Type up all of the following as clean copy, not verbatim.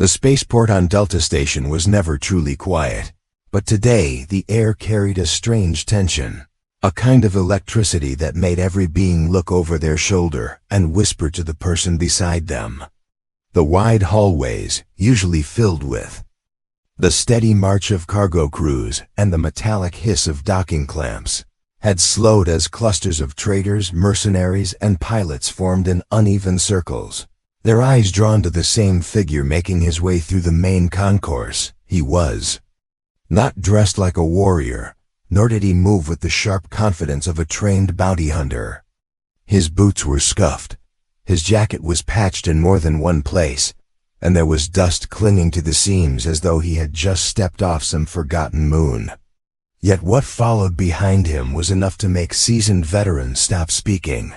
The spaceport on Delta Station was never truly quiet, but today the air carried a strange tension, a kind of electricity that made every being look over their shoulder and whisper to the person beside them. The wide hallways, usually filled with the steady march of cargo crews and the metallic hiss of docking clamps, had slowed as clusters of traders, mercenaries, and pilots formed in uneven circles, their eyes drawn to the same figure making his way through the main concourse. He was not dressed like a warrior, nor did he move with the sharp confidence of a trained bounty hunter. His boots were scuffed, his jacket was patched in more than one place, and there was dust clinging to the seams as though he had just stepped off some forgotten moon. Yet what followed behind him was enough to make seasoned veterans stop speaking.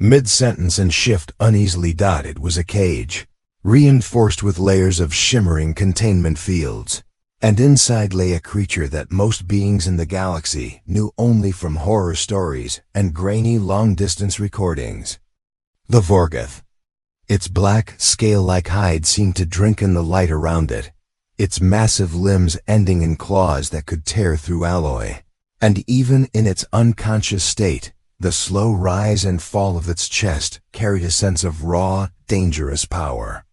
Mid-sentence and shift uneasily dotted was a cage, reinforced with layers of shimmering containment fields, and inside lay a creature that most beings in the galaxy knew only from horror stories and grainy long-distance recordings. The Vorgoth. Its black, scale-like hide seemed to drink in the light around it, its massive limbs ending in claws that could tear through alloy. And even in its unconscious state, the slow rise and fall of its chest carried a sense of raw, dangerous power.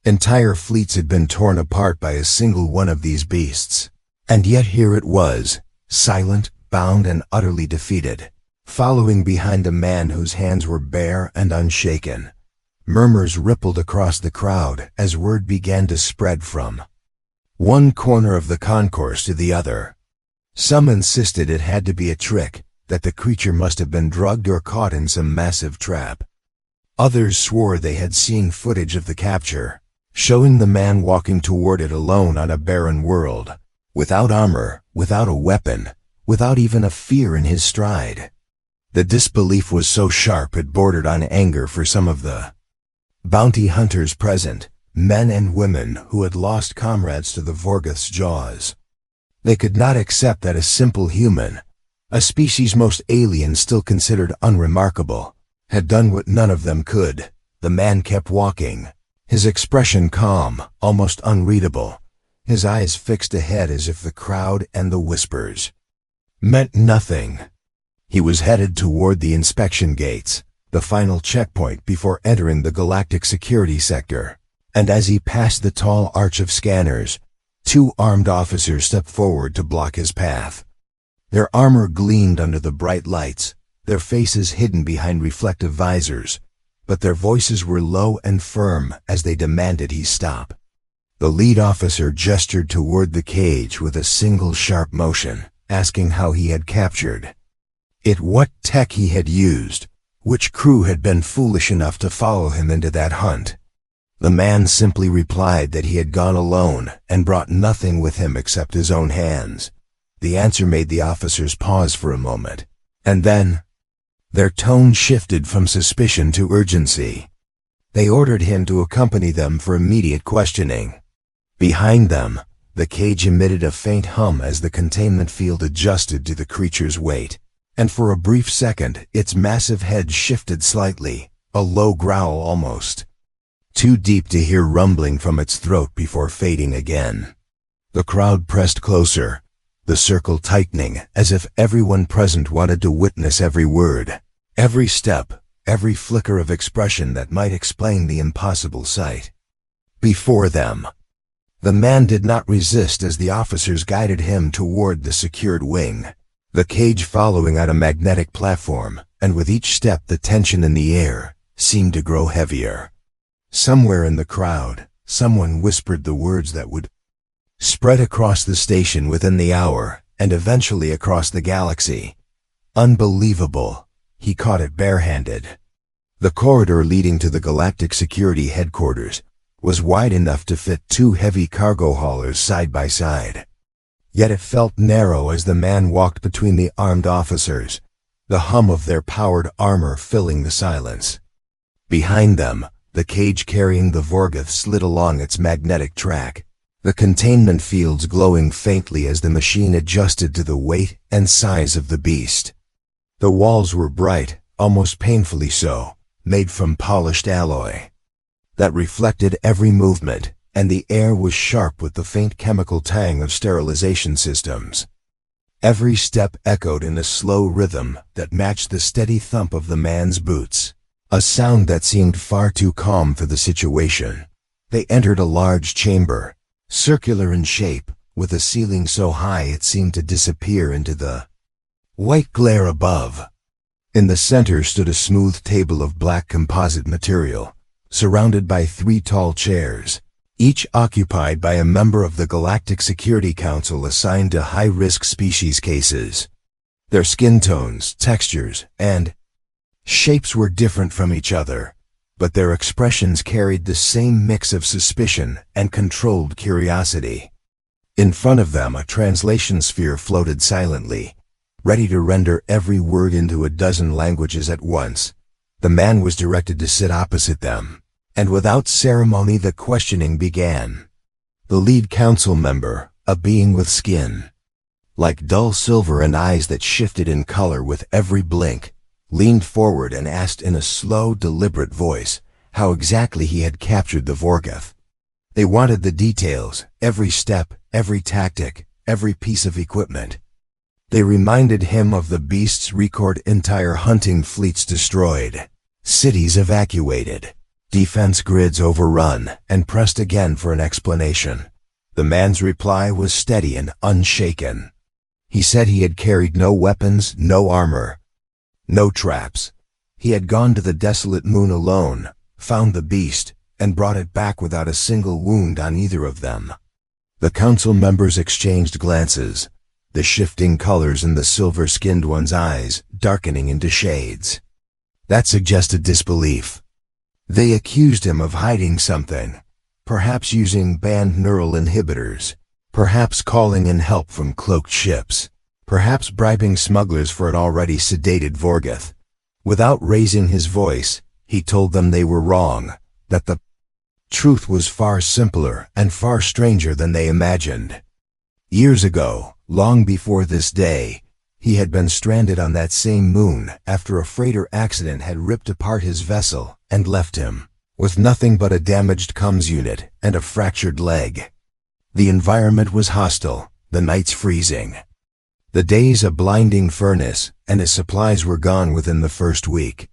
Entire fleets had been torn apart by a single one of these beasts, and yet here it was, silent, bound, and utterly defeated, following behind a man whose hands were bare and unshaken. Murmurs rippled across the crowd as word began to spread from one corner of the concourse to the other. Some insisted it had to be a trick, that the creature must have been drugged or caught in some massive trap. Others swore they had seen footage of the capture, showing the man walking toward it alone on a barren world, without armor, without a weapon, without even a fear in his stride. The disbelief was so sharp it bordered on anger for some of the bounty hunters present, men and women who had lost comrades to the Vorgoth's jaws. They could not accept that a simple human, a species most alien still considered unremarkable, had done what none of them could. The man kept walking, his expression calm, almost unreadable, his eyes fixed ahead as if the crowd and the whispers meant nothing. He was headed toward the inspection gates, the final checkpoint before entering the galactic security sector, and as he passed the tall arch of scanners, two armed officers stepped forward to block his path. Their armor gleamed under the bright lights, their faces hidden behind reflective visors, but their voices were low and firm as they demanded he stop. The lead officer gestured toward the cage with a single sharp motion, asking how he had captured it, what tech he had used, which crew had been foolish enough to follow him into that hunt. The man simply replied that he had gone alone and brought nothing with him except his own hands. The answer made the officers pause for a moment, and then their tone shifted from suspicion to urgency. They ordered him to accompany them for immediate questioning. Behind them, the cage emitted a faint hum as the containment field adjusted to the creature's weight, and for a brief second its massive head shifted slightly, a low growl almost too deep to hear rumbling from its throat before fading again. The crowd pressed closer, the circle tightening as if everyone present wanted to witness every word, every step, every flicker of expression that might explain the impossible sight before them. The man did not resist as the officers guided him toward the secured wing, the cage following at a magnetic platform, and with each step the tension in the air seemed to grow heavier. Somewhere in the crowd, someone whispered the words that would spread across the station within the hour, and eventually across the galaxy. Unbelievable. He caught it barehanded. The corridor leading to the Galactic Security Headquarters was wide enough to fit two heavy cargo haulers side by side. Yet it felt narrow as the man walked between the armed officers, the hum of their powered armor filling the silence. Behind them, the cage carrying the Vorgoth slid along its magnetic track, the containment fields glowing faintly as the machine adjusted to the weight and size of the beast. The walls were bright, almost painfully so, made from polished alloy that reflected every movement, and the air was sharp with the faint chemical tang of sterilization systems. Every step echoed in a slow rhythm that matched the steady thump of the man's boots, a sound that seemed far too calm for the situation. They entered a large chamber, circular in shape, with a ceiling so high it seemed to disappear into the white glare above. In the center stood a smooth table of black composite material, surrounded by 3 tall chairs, each occupied by a member of the Galactic Security Council assigned to high-risk species cases. Their skin tones, textures, and shapes were different from each other, but their expressions carried the same mix of suspicion and controlled curiosity. In front of them, a translation sphere floated silently, ready to render every word into a dozen languages at once. The man was directed to sit opposite them, and without ceremony the questioning began. The lead council member, a being with skin like dull silver and eyes that shifted in color with every blink, leaned forward and asked in a slow, deliberate voice how exactly he had captured the Vorgoth. They wanted the details, every step, every tactic, every piece of equipment. They reminded him of the beast's record: entire hunting fleets destroyed, cities evacuated, defense grids overrun, and pressed again for an explanation. The man's reply was steady and unshaken. He said he had carried no weapons, no armor, no traps. He had gone to the desolate moon alone, found the beast, and brought it back without a single wound on either of them. The council members exchanged glances, the shifting colors in the silver-skinned one's eyes darkening into shades that suggested disbelief. They accused him of hiding something, perhaps using banned neural inhibitors, perhaps calling in help from cloaked ships, perhaps bribing smugglers for an already sedated Vorgoth. Without raising his voice, he told them they were wrong, that the truth was far simpler and far stranger than they imagined. Years ago, long before this day, he had been stranded on that same moon after a freighter accident had ripped apart his vessel and left him with nothing but a damaged comms unit and a fractured leg. The environment was hostile, the nights freezing, the days a blinding furnace, and his supplies were gone within the first week.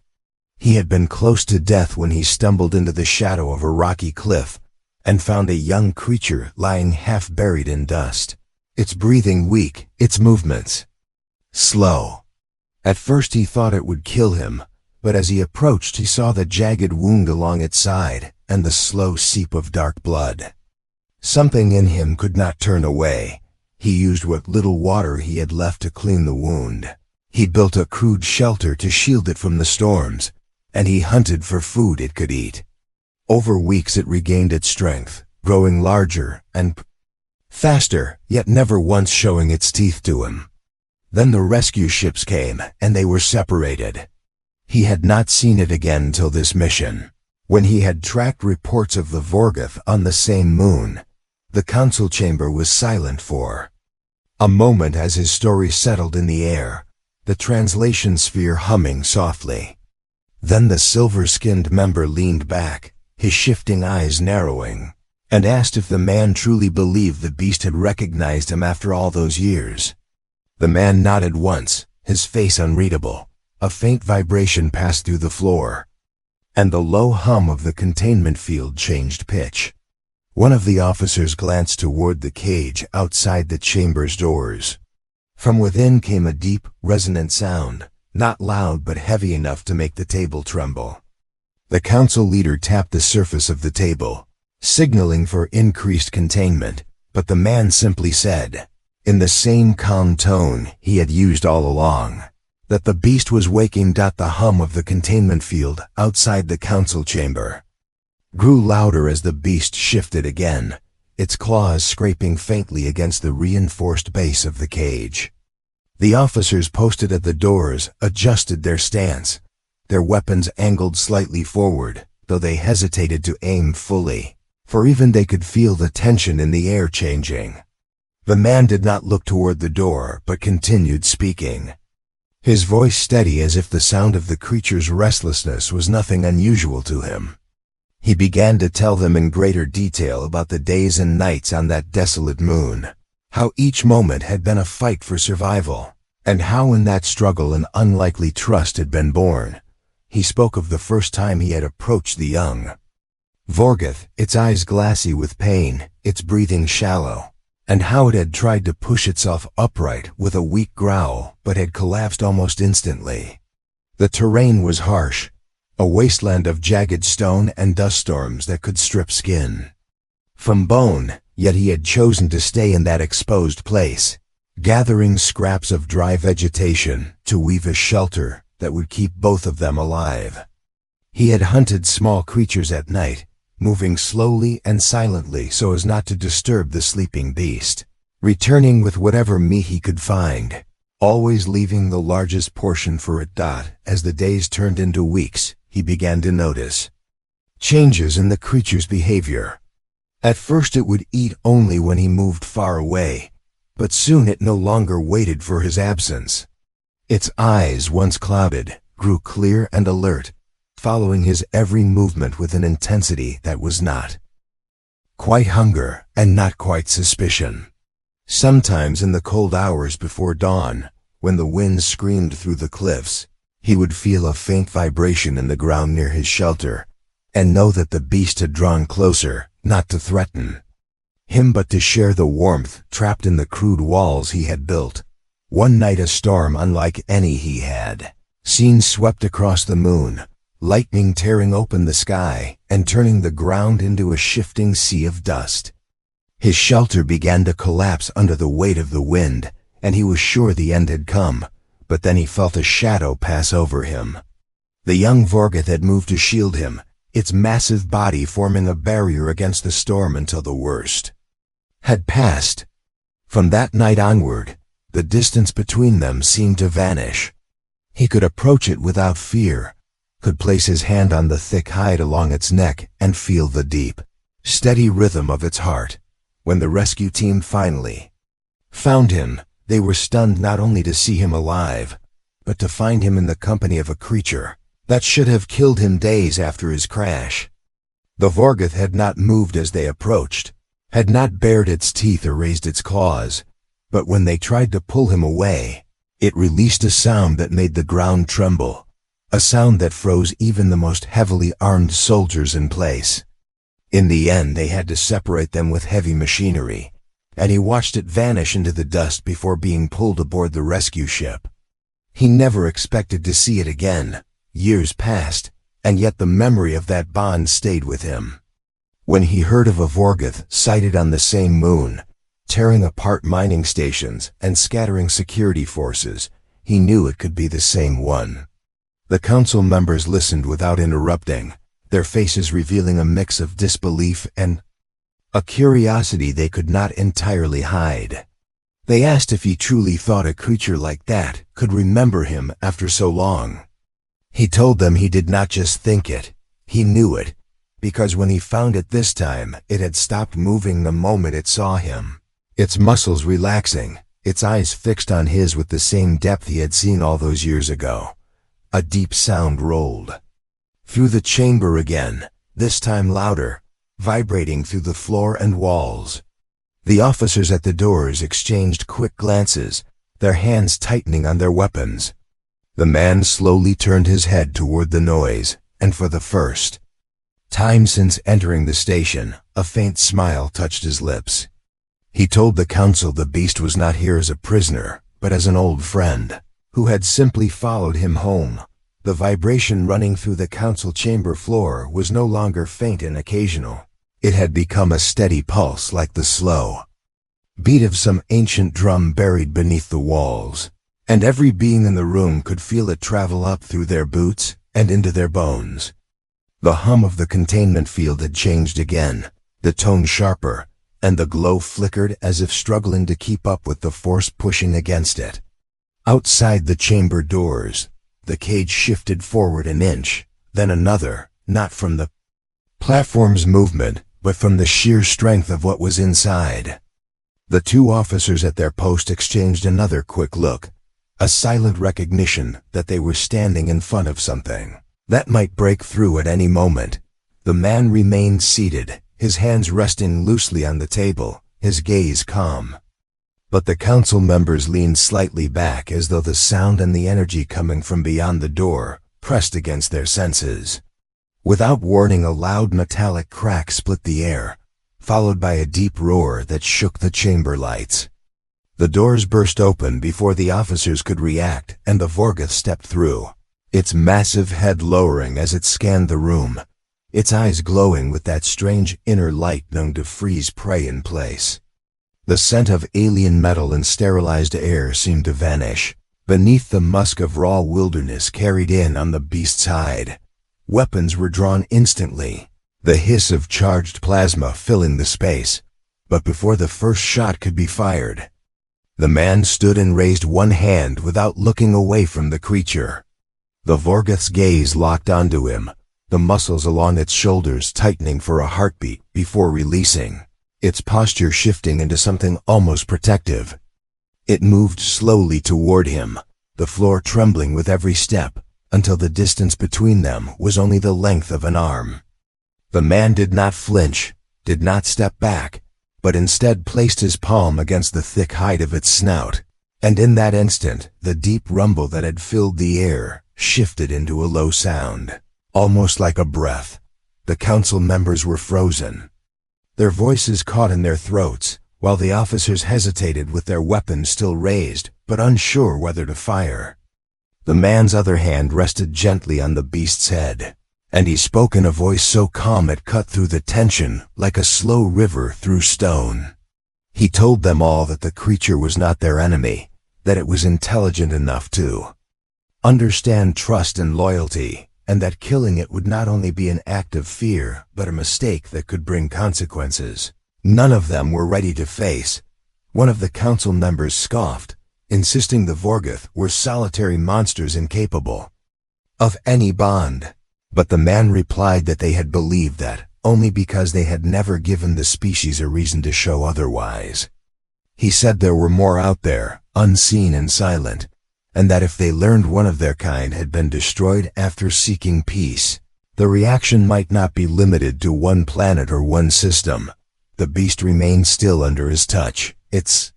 He had been close to death when he stumbled into the shadow of a rocky cliff and found a young creature lying half buried in dust, its breathing weak, its movements slow. At first he thought it would kill him, but as he approached he saw the jagged wound along its side and the slow seep of dark blood. Something in him could not turn away. He used what little water he had left to clean the wound. He built a crude shelter to shield it from the storms, and he hunted for food it could eat. Over weeks it regained its strength, growing larger and faster, yet never once showing its teeth to him. Then the rescue ships came, and they were separated. He had not seen it again till this mission, when he had tracked reports of the Vorgoth on the same moon. The council chamber was silent for a moment as his story settled in the air, the translation sphere humming softly. Then the silver-skinned member leaned back, his shifting eyes narrowing, and asked if the man truly believed the beast had recognized him after all those years. The man nodded once, his face unreadable. A faint vibration passed through the floor, and the low hum of the containment field changed pitch. One of the officers glanced toward the cage outside the chamber's doors. From within came a deep, resonant sound, not loud but heavy enough to make the table tremble. The council leader tapped the surface of the table, signaling for increased containment, but the man simply said, in the same calm tone he had used all along, that the beast was waking. The hum of the containment field outside the council chamber grew louder as the beast shifted again, its claws scraping faintly against the reinforced base of the cage. The officers posted at the doors adjusted their stance, their weapons angled slightly forward, though they hesitated to aim fully, for even they could feel the tension in the air changing. The man did not look toward the door, but continued speaking, his voice steady as if the sound of the creature's restlessness was nothing unusual to him. He began to tell them in greater detail about the days and nights on that desolate moon, how each moment had been a fight for survival, and how in that struggle an unlikely trust had been born. He spoke of the first time he had approached the young Vorgoth, its eyes glassy with pain, its breathing shallow, and how it had tried to push itself upright with a weak growl but had collapsed almost instantly. The terrain was harsh, a wasteland of jagged stone and dust storms that could strip skin from bone, yet he had chosen to stay in that exposed place, gathering scraps of dry vegetation to weave a shelter that would keep both of them alive. He had hunted small creatures at night, moving slowly and silently so as not to disturb the sleeping beast, returning with whatever meat he could find, always leaving the largest portion for it. As the days turned into weeks, he began to notice changes in the creature's behavior. At first it would eat only when he moved far away, but soon it no longer waited for his absence. Its eyes, once clouded, grew clear and alert, following his every movement with an intensity that was not quite hunger and not quite suspicion. Sometimes in the cold hours before dawn, when the wind screamed through the cliffs, he would feel a faint vibration in the ground near his shelter, and know that the beast had drawn closer, not to threaten him but to share the warmth trapped in the crude walls he had built. One night a storm unlike any he had seen swept across the moon, lightning tearing open the sky and turning the ground into a shifting sea of dust. His shelter began to collapse under the weight of the wind, and he was sure the end had come, but then he felt a shadow pass over him. The young Vorgoth had moved to shield him, its massive body forming a barrier against the storm until the worst had passed. From that night onward, the distance between them seemed to vanish. He could approach it without fear, could place his hand on the thick hide along its neck and feel the deep, steady rhythm of its heart. When the rescue team finally found him, they were stunned not only to see him alive, but to find him in the company of a creature that should have killed him days after his crash. The Vorgoth had not moved as they approached, had not bared its teeth or raised its claws, but when they tried to pull him away, it released a sound that made the ground tremble, a sound that froze even the most heavily armed soldiers in place. In the end they had to separate them with heavy machinery, and he watched it vanish into the dust before being pulled aboard the rescue ship. He never expected to see it again. Years passed, and yet the memory of that bond stayed with him. When he heard of a Vorgoth sighted on the same moon, tearing apart mining stations and scattering security forces, he knew it could be the same one. The council members listened without interrupting, their faces revealing a mix of disbelief and a curiosity they could not entirely hide. They asked if he truly thought a creature like that could remember him after so long. He told them he did not just think it, he knew it, because when he found it this time, it had stopped moving the moment it saw him, its muscles relaxing, its eyes fixed on his with the same depth he had seen all those years ago. A deep sound rolled through the chamber again, this time louder, vibrating through the floor and walls. The officers at the doors exchanged quick glances, their hands tightening on their weapons. The man slowly turned his head toward the noise, and for the first time since entering the station, a faint smile touched his lips. He told the council the beast was not here as a prisoner, but as an old friend, who had simply followed him home. The vibration running through the council chamber floor was no longer faint and occasional. It had become a steady pulse like the slow beat of some ancient drum buried beneath the walls, and every being in the room could feel it travel up through their boots and into their bones. The hum of the containment field had changed again, the tone sharper, and the glow flickered as if struggling to keep up with the force pushing against it. Outside the chamber doors, the cage shifted forward an inch, then another, not from the platform's movement, but from the sheer strength of what was inside. The two officers at their post exchanged another quick look, a silent recognition that they were standing in front of something that might break through at any moment. The man remained seated, his hands resting loosely on the table, his gaze calm. But the council members leaned slightly back as though the sound and the energy coming from beyond the door pressed against their senses. Without warning, a loud metallic crack split the air, followed by a deep roar that shook the chamber lights. The doors burst open before the officers could react, and the Vorgoth stepped through, its massive head lowering as it scanned the room, its eyes glowing with that strange inner light known to freeze prey in place. The scent of alien metal and sterilized air seemed to vanish, beneath the musk of raw wilderness carried in on the beast's hide. Weapons were drawn instantly, the hiss of charged plasma filling the space. But before the first shot could be fired, the man stood and raised one hand without looking away from the creature. The Vorgoth's gaze locked onto him, the muscles along its shoulders tightening for a heartbeat before releasing, its posture shifting into something almost protective. It moved slowly toward him, the floor trembling with every step, until the distance between them was only the length of an arm. The man did not flinch, did not step back, but instead placed his palm against the thick hide of its snout, and in that instant, the deep rumble that had filled the air shifted into a low sound, almost like a breath. The council members were frozen, their voices caught in their throats, while the officers hesitated with their weapons still raised, but unsure whether to fire. The man's other hand rested gently on the beast's head, and he spoke in a voice so calm it cut through the tension like a slow river through stone. He told them all that the creature was not their enemy, that it was intelligent enough to understand trust and loyalty, and that killing it would not only be an act of fear, but a mistake that could bring consequences none of them were ready to face. One of the council members scoffed, insisting the Vorgoth were solitary monsters incapable of any bond. But the man replied that they had believed that only because they had never given the species a reason to show otherwise. He said there were more out there, unseen and silent, and that if they learned one of their kind had been destroyed after seeking peace, the reaction might not be limited to one planet or one system. The beast remained still under his touch, its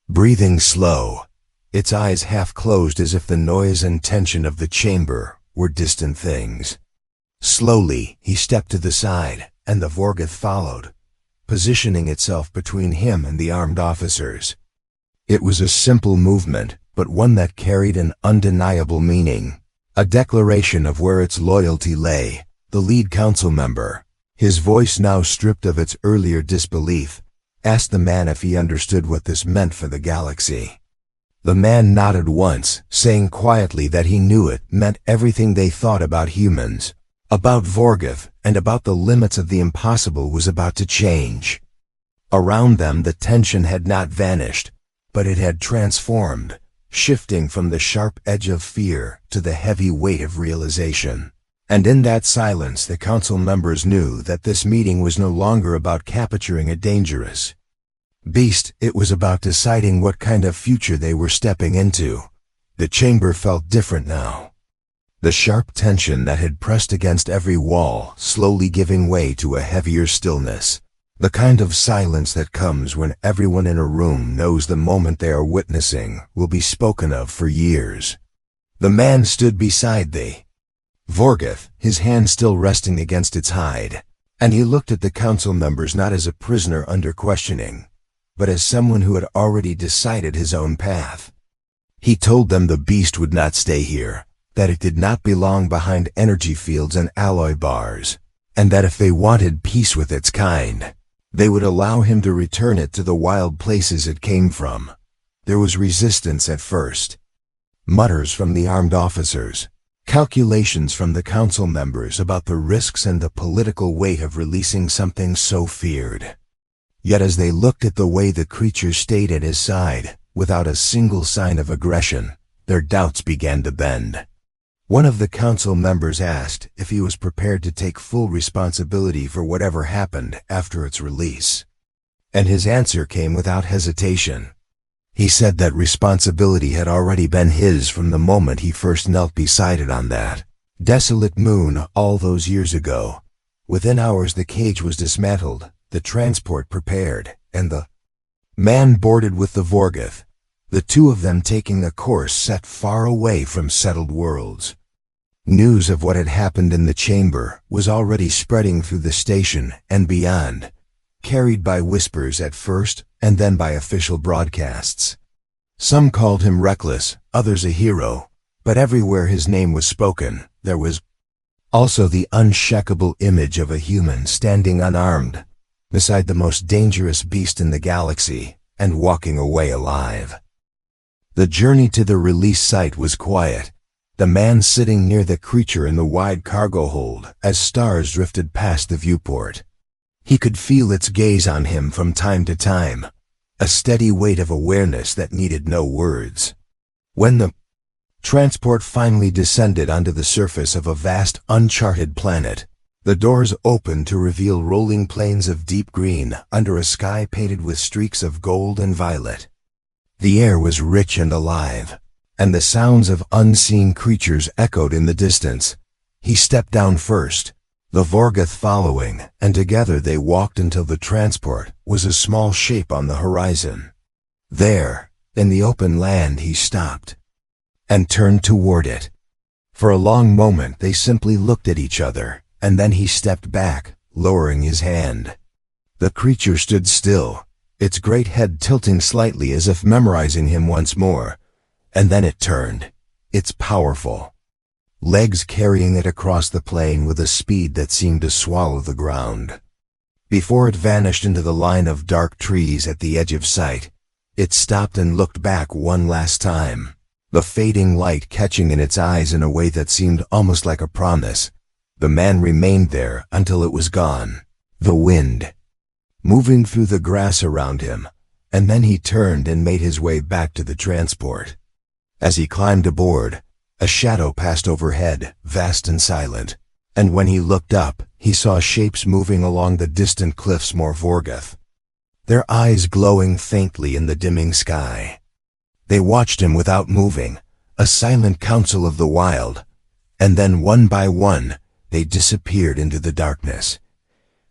breathing slow, its eyes half closed as if the noise and tension of the chamber were distant things. Slowly, he stepped to the side, and the Vorgoth followed, positioning itself between him and the armed officers. It was a simple movement, but one that carried an undeniable meaning, a declaration of where its loyalty lay. The lead council member, his voice now stripped of its earlier disbelief, asked the man if he understood what this meant for the galaxy. The man nodded once, saying quietly that he knew it meant everything they thought about humans, about Vorgoth, and about the limits of the impossible was about to change. Around them the tension had not vanished, but it had transformed, shifting from the sharp edge of fear to the heavy weight of realization. And in that silence the council members knew that this meeting was no longer about capturing a dangerous beast, it was about deciding what kind of future they were stepping into. The chamber felt different now. The sharp tension that had pressed against every wall slowly giving way to a heavier stillness, the kind of silence that comes when everyone in a room knows the moment they are witnessing will be spoken of for years. The man stood beside the Vorgoth, his hand still resting against its hide, and he looked at the council members not as a prisoner under questioning, but as someone who had already decided his own path. He told them the beast would not stay here, that it did not belong behind energy fields and alloy bars, and that if they wanted peace with its kind, they would allow him to return it to the wild places it came from. There was resistance at first. Mutters from the armed officers, calculations from the council members about the risks and the political weight of releasing something so feared. Yet as they looked at the way the creature stayed at his side, without a single sign of aggression, their doubts began to bend. One of the council members asked if he was prepared to take full responsibility for whatever happened after its release. And his answer came without hesitation. He said that responsibility had already been his from the moment he first knelt beside it on that desolate moon all those years ago. Within hours the cage was dismantled, the transport prepared, and the man boarded with the Vorgoth, the two of them taking a course set far away from settled worlds. News of what had happened in the chamber was already spreading through the station and beyond, carried by whispers at first and then by official broadcasts. Some called him reckless, others a hero, but everywhere his name was spoken, there was also the unshakable image of a human standing unarmed beside the most dangerous beast in the galaxy and walking away alive. The journey to the release site was quiet, the man sitting near the creature in the wide cargo hold as stars drifted past the viewport. He could feel its gaze on him from time to time, a steady weight of awareness that needed no words. When the transport finally descended onto the surface of a vast, uncharted planet, the doors opened to reveal rolling plains of deep green under a sky painted with streaks of gold and violet. The air was rich and alive, and the sounds of unseen creatures echoed in the distance. He stepped down first, the Vorgoth following, and together they walked until the transport was a small shape on the horizon. There, in the open land, he stopped and turned toward it. For a long moment they simply looked at each other, and then he stepped back, lowering his hand. The creature stood still, its great head tilting slightly as if memorizing him once more, and then it turned, its powerful legs carrying it across the plain with a speed that seemed to swallow the ground. Before it vanished into the line of dark trees at the edge of sight, it stopped and looked back one last time, the fading light catching in its eyes in a way that seemed almost like a promise. The man remained there until it was gone, the wind moving through the grass around him, and then he turned and made his way back to the transport. As he climbed aboard, a shadow passed overhead, vast and silent, and when he looked up, he saw shapes moving along the distant cliffs more Vorgoth, their eyes glowing faintly in the dimming sky. They watched him without moving, a silent council of the wild, and then one by one, they disappeared into the darkness.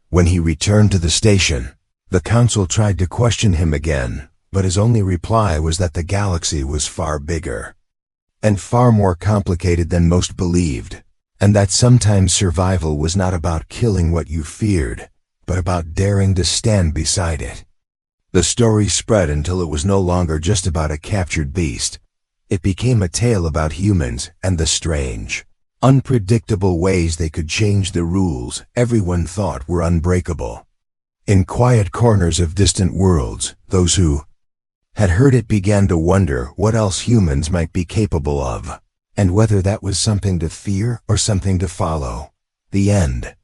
When he returned to the station, the council tried to question him again, but his only reply was that the galaxy was far bigger and far more complicated than most believed, and that sometimes survival was not about killing what you feared, but about daring to stand beside it. The story spread until it was no longer just about a captured beast. It became a tale about humans and the strange, unpredictable ways they could change the rules everyone thought were unbreakable. In quiet corners of distant worlds, those who had heard it began to wonder what else humans might be capable of, and whether that was something to fear or something to follow. The end.